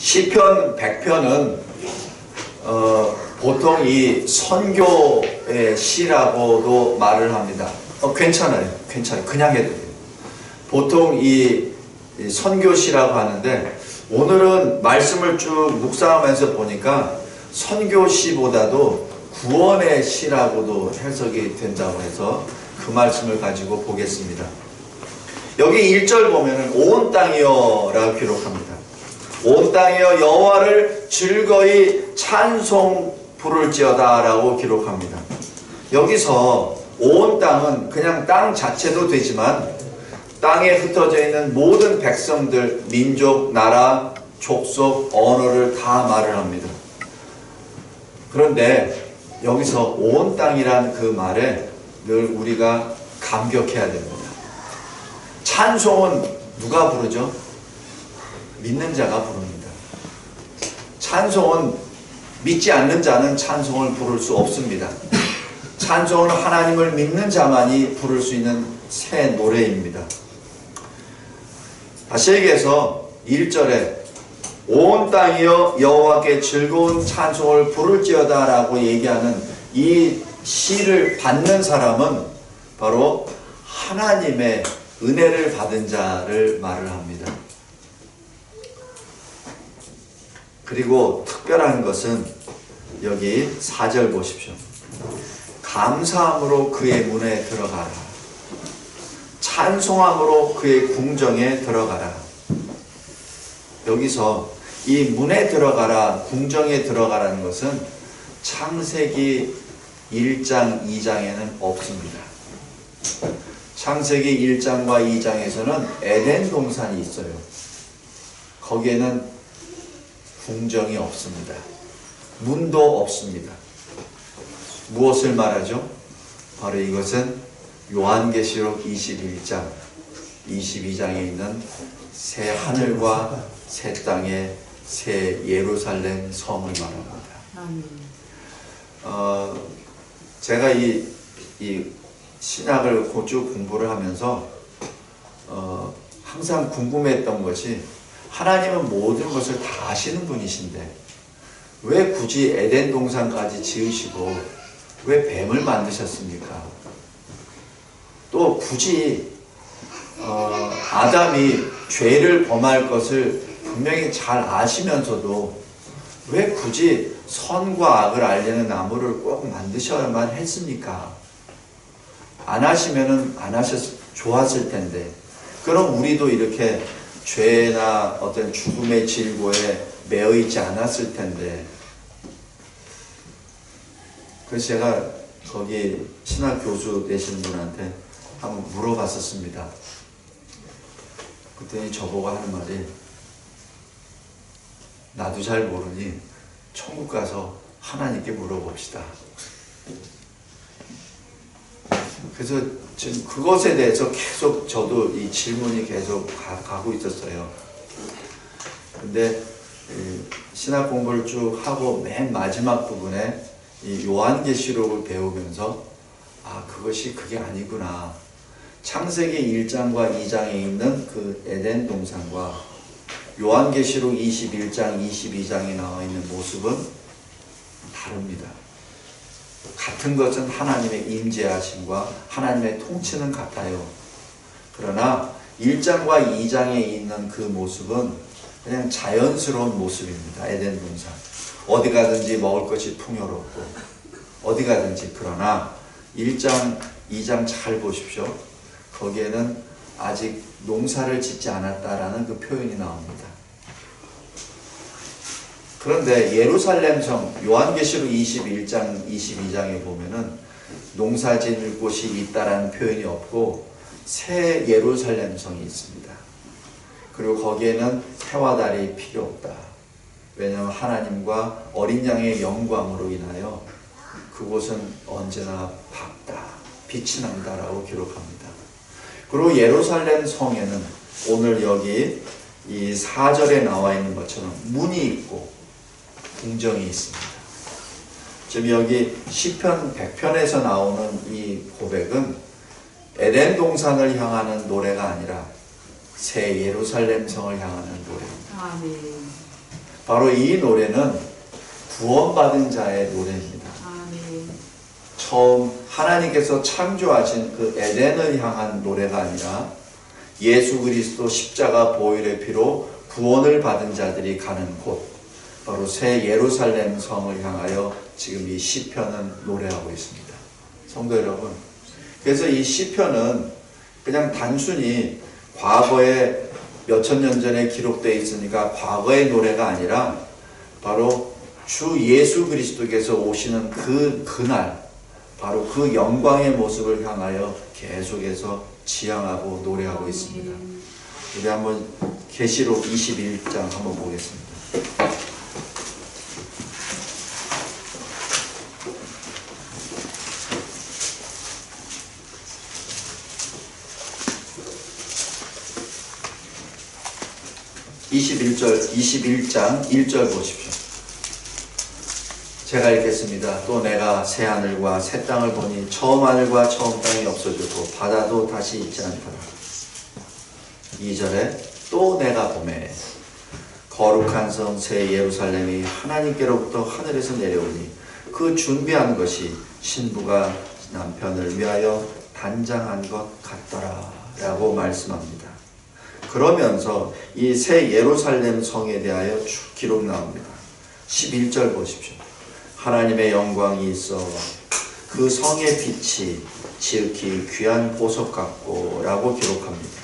시편 100편은 보통 이 선교의 시라고도 말을 합니다. 괜찮아요. 그냥 해도 돼요. 보통 이 선교시라고 하는데, 오늘은 말씀을 쭉 묵상하면서 보니까 선교시보다도 구원의 시라고도 해석이 된다고 해서 그 말씀을 가지고 보겠습니다. 여기 1절 보면은 온 땅이여 라고 기록합니다. 온 땅이여 여호와를 즐거이 찬송 부를지어다 라고 기록합니다. 여기서 온 땅은 그냥 땅 자체도 되지만 땅에 흩어져 있는 모든 백성들, 민족, 나라, 족속, 언어를 다 말을 합니다. 그런데 여기서 온 땅이란 그 말에 늘 우리가 감격해야 됩니다. 찬송은 누가 부르죠? 믿는 자가 부릅니다. 찬송은 믿지 않는 자는 찬송을 부를 수 없습니다. 찬송은 하나님을 믿는 자만이 부를 수 있는 새 노래입니다. 다시 얘기해서 1절에 온 땅이여 여호와께 즐거운 찬송을 부를지어다 라고 얘기하는 이 시를 받는 사람은 바로 하나님의 은혜를 받은 자를 말을 합니다. 그리고 특별한 것은 여기 4절 보십시오. 감사함으로 그의 문에 들어가라. 찬송함으로 그의 궁정에 들어가라. 여기서 이 문에 들어가라, 궁정에 들어가라는 것은 창세기 1장, 2장에는 없습니다. 창세기 1장과 2장에서는 에덴 동산이 있어요. 거기에는 궁정이 없습니다. 문도 없습니다. 무엇을 말하죠? 바로 이것은 요한계시록 21장, 22장에 있는 새 하늘과 새 땅의 새 예루살렘 성을 말합니다. 제가 이 신학을 쭉 공부를 하면서 항상 궁금했던 것이, 하나님은 모든 것을 다 아시는 분이신데 왜 굳이 에덴 동산까지 지으시고 왜 뱀을 만드셨습니까? 또 굳이 아담이 죄를 범할 것을 분명히 잘 아시면서도 왜 굳이 선과 악을 알리는 나무를 꼭 만드셔야만 했습니까? 안 하시면은 안 하셨 좋았을 텐데. 그럼 우리도 이렇게 죄나 어떤 죽음의 질고에 매여 있지 않았을 텐데. 그래서 제가 거기 신학 교수 되신 분한테 한번 물어봤었습니다. 그랬더니 저보고 하는 말이, 나도 잘 모르니 천국 가서 하나님께 물어봅시다. 그래서 지금 그것에 대해서 계속 저도 이 질문이 계속 가고 있었어요. 근데 신학 공부를 쭉 하고 맨 마지막 부분에 이 요한계시록을 배우면서 그게 아니구나. 창세기 1장과 2장에 있는 그 에덴 동산과 요한계시록 21장, 22장에 나와 있는 모습은 다릅니다. 같은 것은 하나님의 임재하심과 하나님의 통치는 같아요. 그러나 1장과 2장에 있는 그 모습은 그냥 자연스러운 모습입니다. 에덴 동산. 어디 가든지 먹을 것이 풍요롭고 어디 가든지. 그러나 1장, 2장 잘 보십시오. 거기에는 아직 농사를 짓지 않았다라는 그 표현이 나옵니다. 그런데 예루살렘 성, 요한계시록 21장, 22장에 보면은 농사 지을 곳이 있다라는 표현이 없고 새 예루살렘 성이 있습니다. 그리고 거기에는 해와 달이 필요 없다. 왜냐하면 하나님과 어린 양의 영광으로 인하여 그곳은 언제나 밝다, 빛이 난다라고 기록합니다. 그리고 예루살렘 성에는 오늘 여기 이 4절에 나와 있는 것처럼 문이 있고 궁정이 있습니다. 지금 여기 시편 100편에서 나오는 이 고백은 에덴 동산을 향하는 노래가 아니라 새 예루살렘 성을 향하는 노래입니다. 바로 이 노래는 구원받은 자의 노래입니다. 처음 하나님께서 창조하신 그 에덴을 향한 노래가 아니라 예수 그리스도 십자가 보혈의 피로 구원을 받은 자들이 가는 곳, 바로 새 예루살렘 성을 향하여 지금 이 시편은 노래하고 있습니다. 성도 여러분, 그래서 이 시편은 그냥 단순히 과거에 몇천 년 전에 기록되어 있으니까 과거의 노래가 아니라 바로 주 예수 그리스도께서 오시는 그날, 바로 그 영광의 모습을 향하여 계속해서 지향하고 노래하고 있습니다. 우리 한번 계시록 21장 한번 보겠습니다. (21절) 21장 1절 보십시오. 제가 읽겠습니다. 또 내가 새 하늘과 새 땅을 보니 처음 하늘과 처음 땅이 없어졌고 바다도 다시 있지 않더라. 2절에 또 내가 보매 거룩한 성 새 예루살렘이 하나님께로부터 하늘에서 내려오니 그 준비한 것이 신부가 남편을 위하여 단장한 것 같더라 라고 말씀합니다. 그러면서 이 새 예루살렘 성에 대하여 쭉 기록 나옵니다. 11절 보십시오. 하나님의 영광이 있어 그 성의 빛이 지극히 귀한 보석 같고 라고 기록합니다.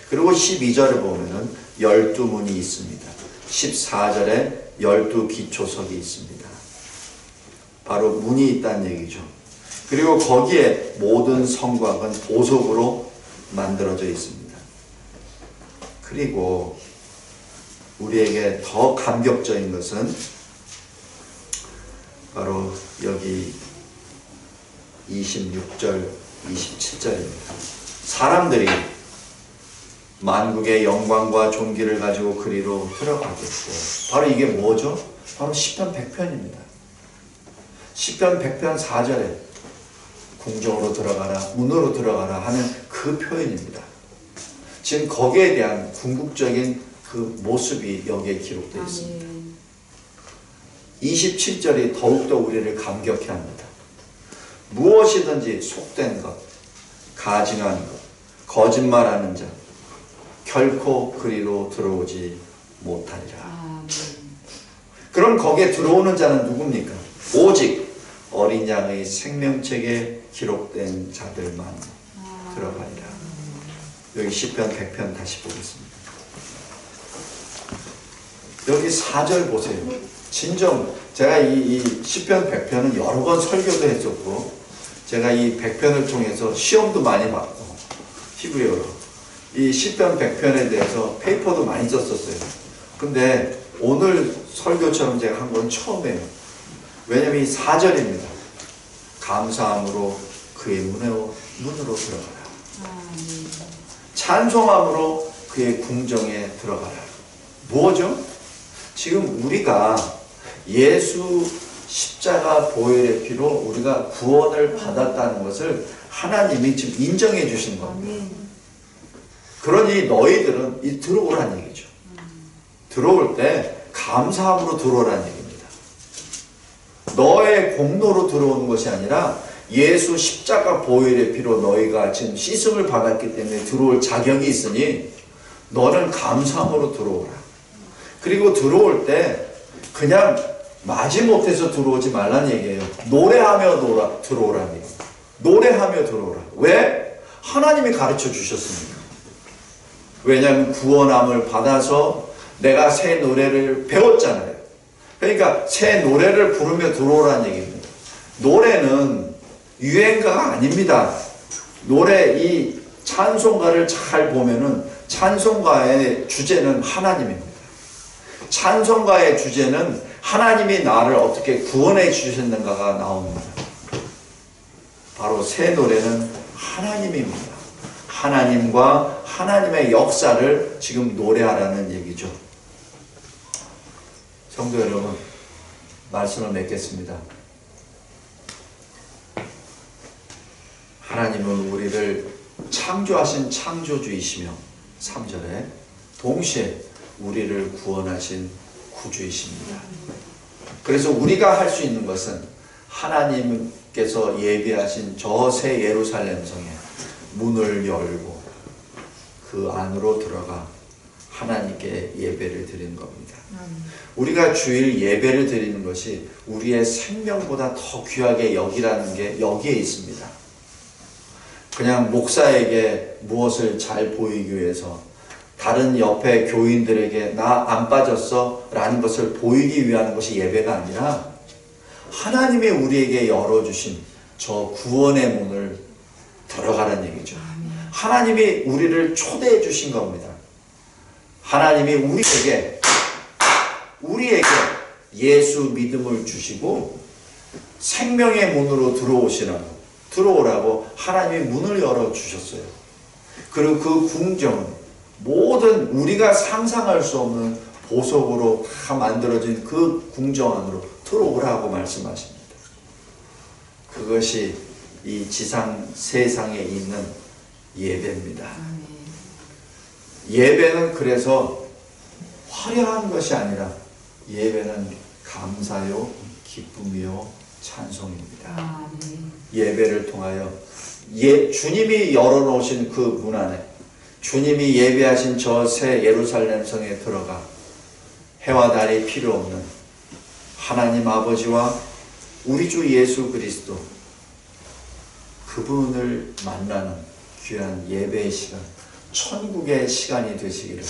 그리고 12절에 보면은 12문이 있습니다. 14절에 12기초석이 있습니다. 바로 문이 있다는 얘기죠. 그리고 거기에 모든 성곽은 보석으로 만들어져 있습니다. 그리고 우리에게 더 감격적인 것은 바로 여기 26절, 27절입니다. 사람들이 만국의 영광과 존귀를 가지고 그리로 들어가겠고, 바로 이게 뭐죠? 바로 시편 100편입니다. 시편 100편 4절에 궁정으로 들어가라, 문으로 들어가라 하는 그 표현입니다. 지금 거기에 대한 궁극적인 그 모습이 여기에 기록되어 있습니다. 27절이 더욱더 우리를 감격해 합니다. 무엇이든지 속된 것, 가증한 것, 거짓말하는 자 결코 그리로 들어오지 못하리라. 그럼 거기에 들어오는 자는 누굽니까? 오직 어린 양의 생명책에 기록된 자들만 들어가리라. 여기 시편 100편 다시 보겠습니다. 여기 4절 보세요. 진정 제가 이 시편 100편은 여러 번 설교도 했었고, 제가 이 100편을 통해서 시험도 많이 받고, 히브리어로 이 시편 100편에 대해서 페이퍼도 많이 썼었어요. 근데 오늘 설교처럼 제가 한 건 처음이에요. 왜냐면 이 4절입니다. 감사함으로 그의 문으로 들어가라. 찬송함으로 그의 궁정에 들어가라. 뭐죠? 지금 우리가 예수 십자가 보혈의 피로 우리가 구원을 받았다는 것을 하나님이 지금 인정해 주신 겁니다. 그러니 너희들은 들어오라는 얘기죠. 들어올 때 감사함으로 들어오라는 얘기입니다. 너의 공로로 들어오는 것이 아니라 예수 십자가 보혈의 피로 너희가 지금 씻음을 받았기 때문에 들어올 자격이 있으니 너는 감사함으로 들어오라. 그리고 들어올 때 그냥 마지못해서 들어오지 말라는 얘기예요. 노래하며 들어오라는 얘기예요. 노래하며 들어오라. 왜? 하나님이 가르쳐 주셨으니까. 왜냐하면 구원함을 받아서 내가 새 노래를 배웠잖아요. 그러니까 새 노래를 부르며 들어오라는 얘기입니다. 노래는 유행가가 아닙니다. 노래 이 찬송가를 잘 보면은 찬송가의 주제는 하나님입니다. 찬송가의 주제는 하나님이 나를 어떻게 구원해 주셨는가가 나옵니다. 바로 새 노래는 하나님입니다. 하나님과 하나님의 역사를 지금 노래하라는 얘기죠. 성도 여러분, 말씀을 맺겠습니다. 하나님은 우리를 창조하신 창조주이시며 3절에 동시에 우리를 구원하신 구주이십니다. 그래서 우리가 할 수 있는 것은 하나님께서 예비하신 저 새 예루살렘 성에 문을 열고 그 안으로 들어가 하나님께 예배를 드리는 겁니다. 우리가 주일 예배를 드리는 것이 우리의 생명보다 더 귀하게 여기라는 게 여기에 있습니다. 그냥 목사에게 무엇을 잘 보이기 위해서 다른 옆에 교인들에게 나 안 빠졌어 라는 것을 보이기 위한 것이 예배가 아니라 하나님이 우리에게 열어주신 저 구원의 문을 들어가라는 얘기죠. 하나님이 우리를 초대해 주신 겁니다. 하나님이 우리에게 예수 믿음을 주시고 생명의 문으로 들어오라고 하나님이 문을 열어주셨어요. 그리고 그 궁정은 모든 우리가 상상할 수 없는 보석으로 다 만들어진 그 궁정 안으로 들어오라고 말씀하십니다. 그것이 이 지상 세상에 있는 예배입니다. 예배는 그래서 화려한 것이 아니라 예배는 감사요, 기쁨이요, 찬송입니다. 예배를 통하여 주님이 열어놓으신 그 문 안에 주님이 예배하신 저 새 예루살렘 성에 들어가 해와 달이 필요 없는 하나님 아버지와 우리 주 예수 그리스도 그분을 만나는 귀한 예배의 시간, 천국의 시간이 되시기를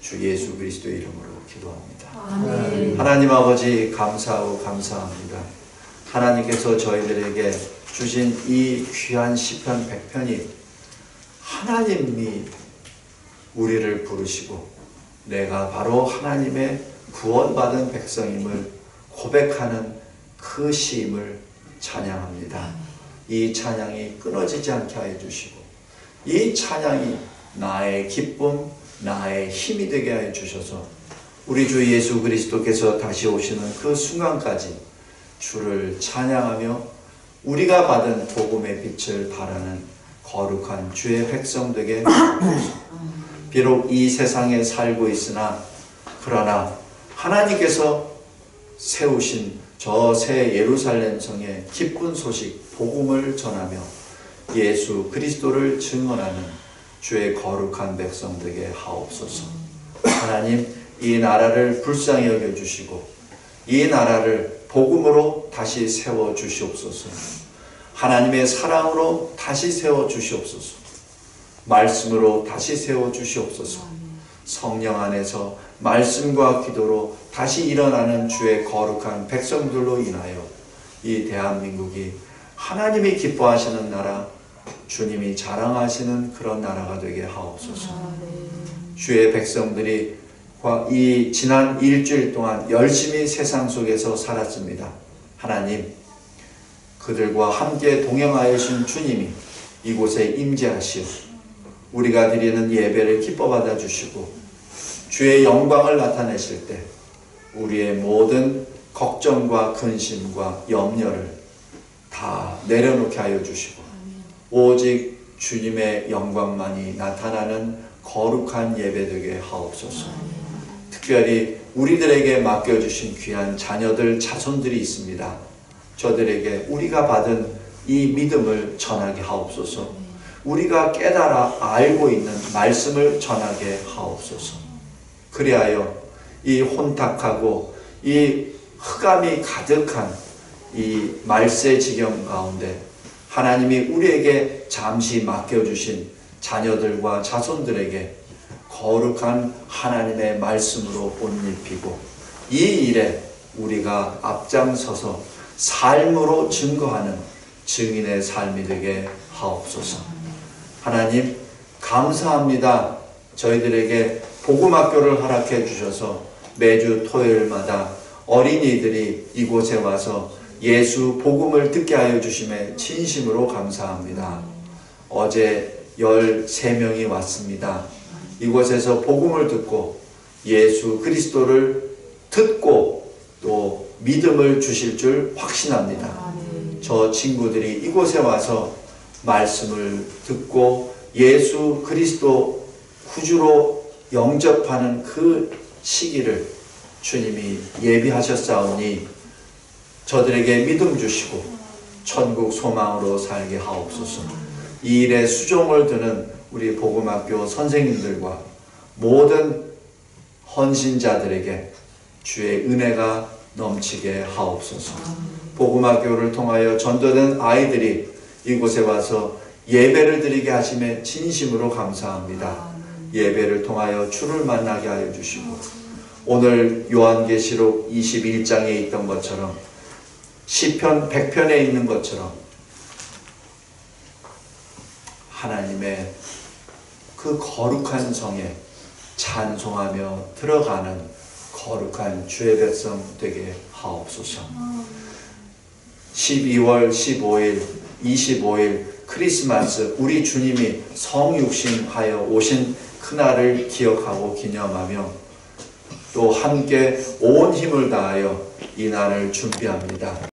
주 예수 그리스도의 이름으로 기도합니다. 아멘. 하나님 아버지 감사하고 감사합니다. 하나님께서 저희들에게 주신 이 귀한 시편 100편이 하나님이 우리를 부르시고 내가 바로 하나님의 구원받은 백성임을 고백하는 그 시임을 찬양합니다. 이 찬양이 끊어지지 않게 하여 주시고 이 찬양이 나의 기쁨, 나의 힘이 되게 하여 주셔서 우리 주 예수 그리스도께서 다시 오시는 그 순간까지 주를 찬양하며 우리가 받은 복음의 빛을 발하는 거룩한 주의 백성 되게 하옵소서. 비록 이 세상에 살고 있으나 그러나 하나님께서 세우신 저 새 예루살렘 성의 기쁜 소식 복음을 전하며 예수 그리스도를 증언하는 주의 거룩한 백성 되게 하옵소서. 하나님 이 나라를 불쌍히 여겨주시고 이 나라를 복음으로 다시 세워주시옵소서. 하나님의 사랑으로 다시 세워주시옵소서. 말씀으로 다시 세워주시옵소서. 성령 안에서 말씀과 기도로 다시 일어나는 주의 거룩한 백성들로 인하여 이 대한민국이 하나님이 기뻐하시는 나라, 주님이 자랑하시는 그런 나라가 되게 하옵소서. 주의 백성들이 이 지난 일주일 동안 열심히 세상 속에서 살았습니다. 하나님, 그들과 함께 동행하여 주신 주님이 이곳에 임재하시어 우리가 드리는 예배를 기뻐 받아 주시고 주의 영광을 나타내실 때 우리의 모든 걱정과 근심과 염려를 다 내려놓게 하여 주시고 오직 주님의 영광만이 나타나는 거룩한 예배 되게 하옵소서. 특별히 우리들에게 맡겨주신 귀한 자녀들, 자손들이 있습니다. 저들에게 우리가 받은 이 믿음을 전하게 하옵소서. 우리가 깨달아 알고 있는 말씀을 전하게 하옵소서. 그리하여 이 혼탁하고 이 흑암이 가득한 이 말세 지경 가운데 하나님이 우리에게 잠시 맡겨주신 자녀들과 자손들에게 거룩한 하나님의 말씀으로 옷 입히고 이 일에 우리가 앞장서서 삶으로 증거하는 증인의 삶이 되게 하옵소서. 하나님 감사합니다. 저희들에게 복음학교를 허락해 주셔서 매주 토요일마다 어린이들이 이곳에 와서 예수 복음을 듣게 하여 주심에 진심으로 감사합니다. 어제 13명이 왔습니다. 이곳에서 복음을 듣고 예수 그리스도를 듣고 또 믿음을 주실 줄 확신합니다. 저 친구들이 이곳에 와서 말씀을 듣고 예수 그리스도 구주로 영접하는 그 시기를 주님이 예비하셨사오니 저들에게 믿음 주시고 천국 소망으로 살게 하옵소서. 이 일에 수종을 두는 우리 복음학교 선생님들과 모든 헌신자들에게 주의 은혜가 넘치게 하옵소서. 복음학교를 통하여 전도된 아이들이 이곳에 와서 예배를 드리게 하심에 진심으로 감사합니다. 예배를 통하여 주를 만나게 하여 주시고 오늘 요한계시록 21장에 있던 것처럼 시편 100편에 있는 것처럼 하나님의 그 거룩한 성에 찬송하며 들어가는 거룩한 주의 백성 되게 하옵소서. 12월 15일, 25일 크리스마스 우리 주님이 성육신하여 오신 그날을 기억하고 기념하며 또 함께 온 힘을 다하여 이 날을 준비합니다.